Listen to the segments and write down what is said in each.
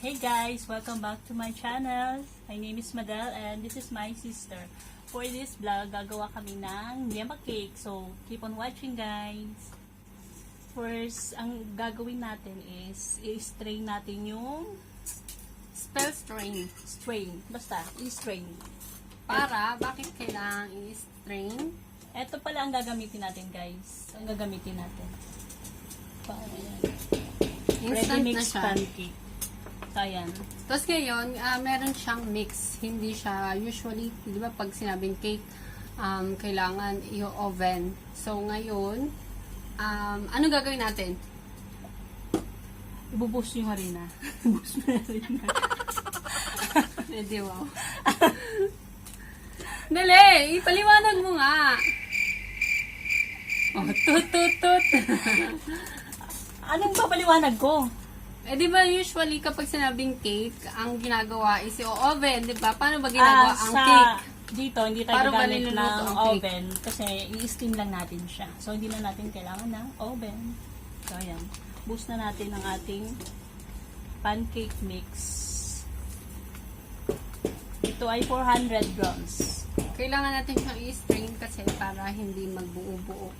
Hey guys, welcome back to my channel. My name is Madel and this is my sister. For this vlog, gagawa kami ng Yema cake. So, keep on watching guys. First, ang gagawin natin is i-strain natin yung strain. Basta, i-strain. Bakit kailangan i-strain? Ito pala ang gagamitin natin guys. Ang gagamitin natin. Paano yan? Instant Ready na mix siya. pancake. So, ayan. Tapos ngayon, meron siyang mix. Hindi siya, usually, di ba pag sinabing cake, kailangan i-oven. So ngayon, ano gagawin natin? Ibubus yung harina. Ibubus mo yung harina. Pwede, wow. Dali! Ipaliwanag mo nga! Oh, tut. Anong papaliwanag ko? Di ba usually kapag sinabing cake, ang ginagawa is i-oven, di ba? Paano ba ginagawa ang cake? Dito, hindi tayo Paano ba gagamit niluluto ng ang cake? oven kasi i-steam lang natin siya. So, hindi na natin kailangan ng oven. So, ayan. Boost na natin ang ating pancake mix. Ito ay 400 grams. Kailangan natin siyang i-strain kasi para hindi magbuo-buo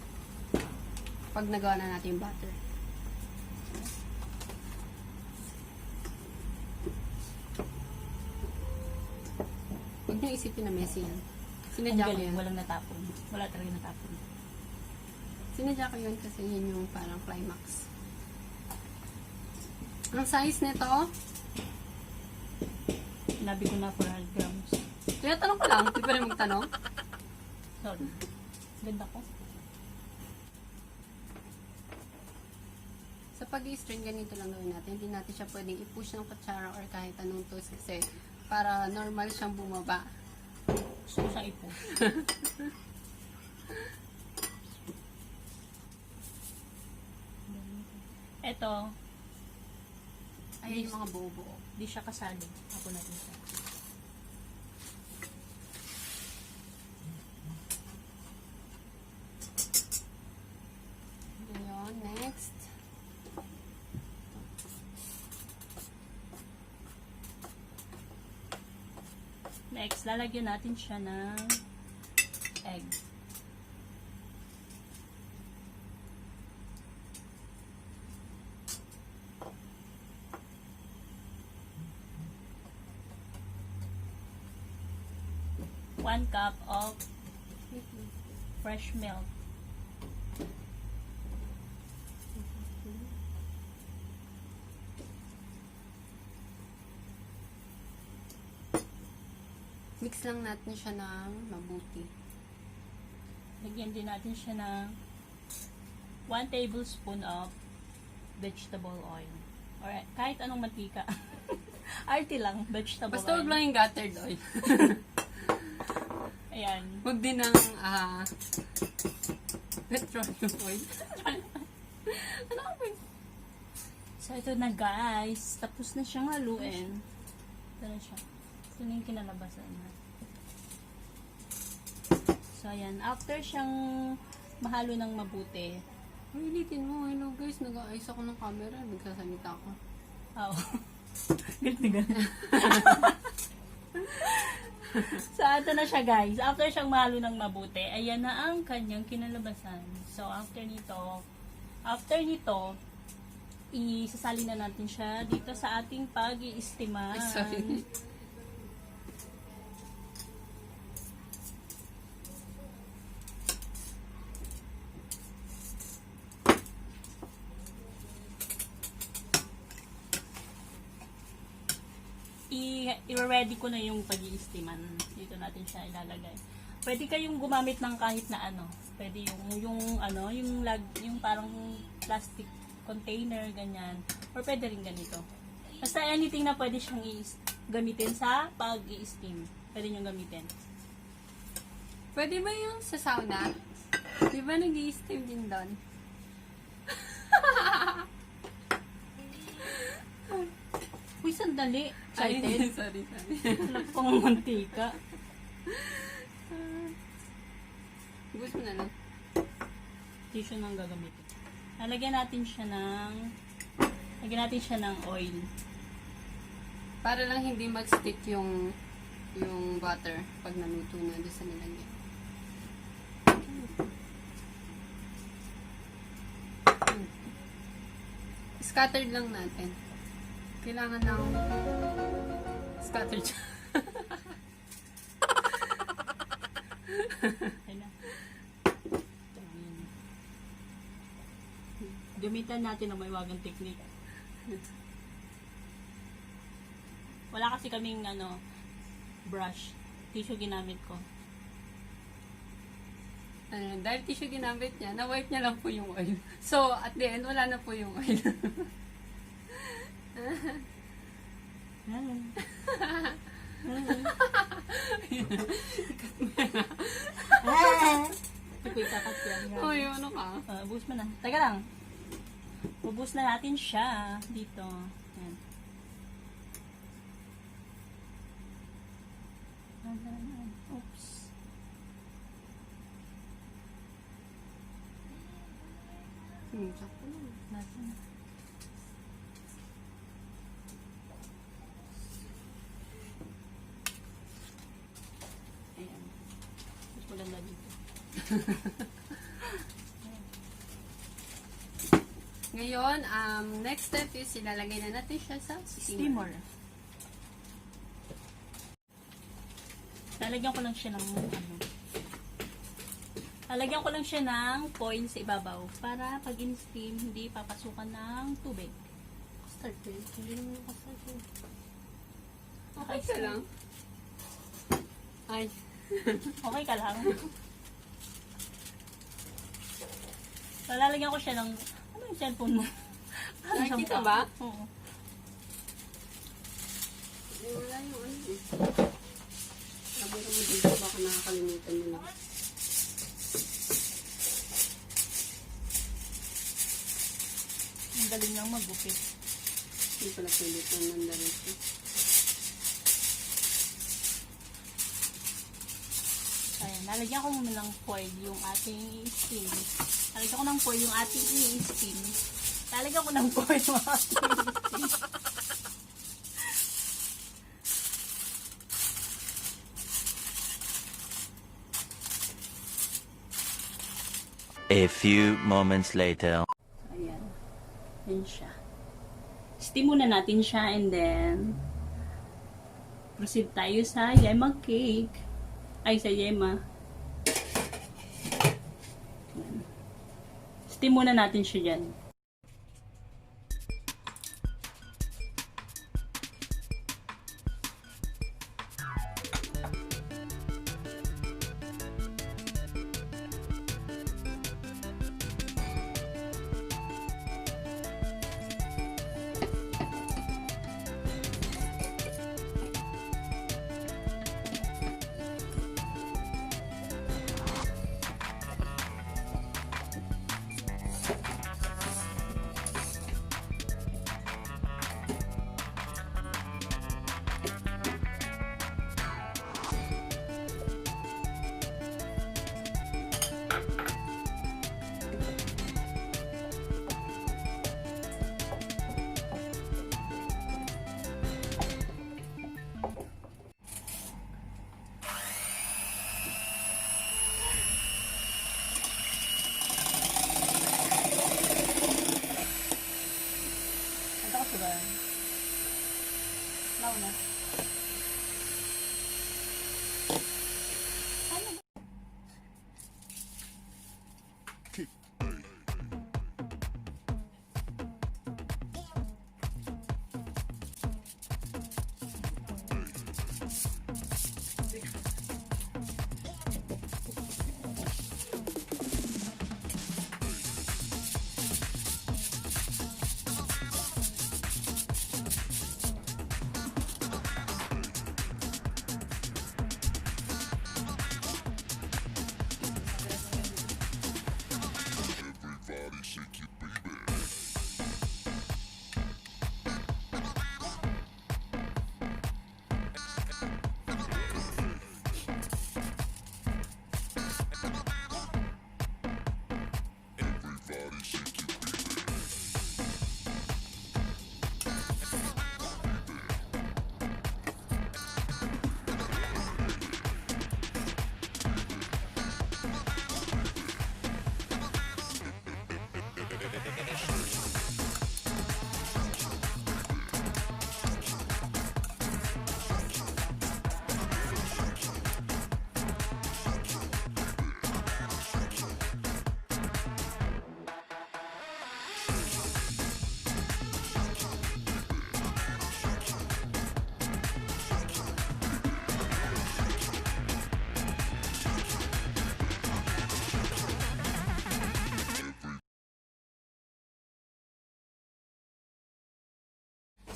pag nagawa na natin yung butter. Huwag niyo isipin na messy yan. Ang Sinadya ko galing, yan. walang natapon. Wala talaga natapon. Sinadya ko yun kasi yun yung parang climax. Ang size nito, Sinabi ko na 400 grams. tinatanong ko lang, hindi pa rin magtanong. Sorry. Ganda ko. Sa pag-i-strain, ganito lang gawin natin. Hindi natin siya pwedeng i-push ng kutsara or kahit anong tools kasi para normal siyang bumaba. Gusto ko siyang ipo. Ito, Ayan yung mga buo-buo. di siya kasali. Ako natin siya. Yun, next. Next, lalagyan natin siya ng egg. One cup of fresh milk. Mix lang natin siya ng mabuti. Lagyan din natin siya ng 1 tablespoon of vegetable oil. Or kahit anong mantika. Arty lang, vegetable Basta oil. huwag lang yung guttered oil. Ayan. Huwag din ng petroleum oil. Ano ka ba? So, ito na guys. Tapos na siyang haluin. Ito na siya. Ito na yung kinalabasan na. So, ayan. After siyang mahalo ng mabuti. Ulitin mo. Hello guys, nag-aayos ako ng camera. Nagsasalita ako. Oh. Galit na galit. So, ito na siya guys. After siyang mahalo ng mabuti, ayan na ang kanyang kinalabasan. So, after nito, isasali na natin siya dito sa ating pag-iistiman. Ay, sorry. I-ready ko na yung pag-i-steaman. Dito natin siya ilalagay. Pwede kayong gumamit ng kahit na ano. Pwede yung parang plastic container, ganyan. Or pwede rin ganito. Basta anything na pwede siyang gamitin sa pag-i-steam. Pwede nyo gamitin. Pwede ba yung sa sauna? Di ba nag-i-steam din doon? Uy, sandali. Ay, Excited. sorry. Wala pang mantika. Gusto mo na lang. Tissue nang gagamitin. Lagyan natin siya ng oil. Para lang hindi mag-stick yung butter pag naluto na doon sa nilagyan. Scattered lang natin. Kailangan lang scattered. Okay na. Gamitan natin ang maiwagang technique. Wala kasi kaming brush. Tissue ginamit ko. Dahil tissue ginamit niya, na-wipe niya lang po yung oil. So, at the end, wala na po yung oil. Ikaw itakat yan. Uy, ano ka? Boost mo na. Teka lang. Buboost na natin siya dito. Yan. Oops. Sakto na. Natin. Ayan. Mas maganda dito. Ngayon, next step is ilalagay na natin siya sa steamer. Lalagyan ko lang siya ng lalagyan ko lang siya ng foil sa ibabaw para pag in-steam, hindi papasukan ng tubig. Start din. Hindi naman nakastart din. Okay ka lang? Ay. Okay ka lang? So, lalagyan ko siya ng ano yung cellphone mo? Nakikita ba? Oo. Wala yung ano eh. Sabi ko mo dito, baka nakakalimutan mo lang. Ang galing lang maggupit. Hindi pala pwede ito ng diretso. Ayan, lalagyan ko muna ng foil yung ating steam. Lalagyan ko ng foil yung ating i-steam. Lalagyan ko ng foil yung ating i-steam. A few moments later. Ayan. Ayan siya. Steam muna natin siya and then proceed tayo sa Yema cake. Ay, sa Yema. Ayan. Steam muna natin siya dyan.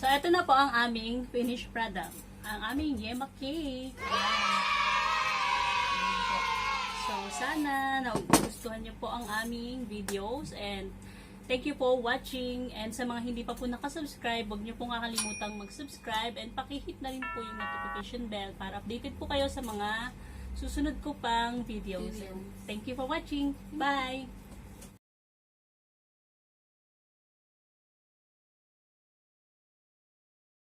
So, ito na po ang aming finished product. Ang aming Yema cake. Ayan po. So, sana nagustuhan niyo po ang aming videos and thank you for watching. And sa mga hindi pa po nakasubscribe, huwag niyo po kakalimutang mag-subscribe and pakihit na rin po yung notification bell para updated po kayo sa mga susunod ko pang videos. Thank you for watching. Bye!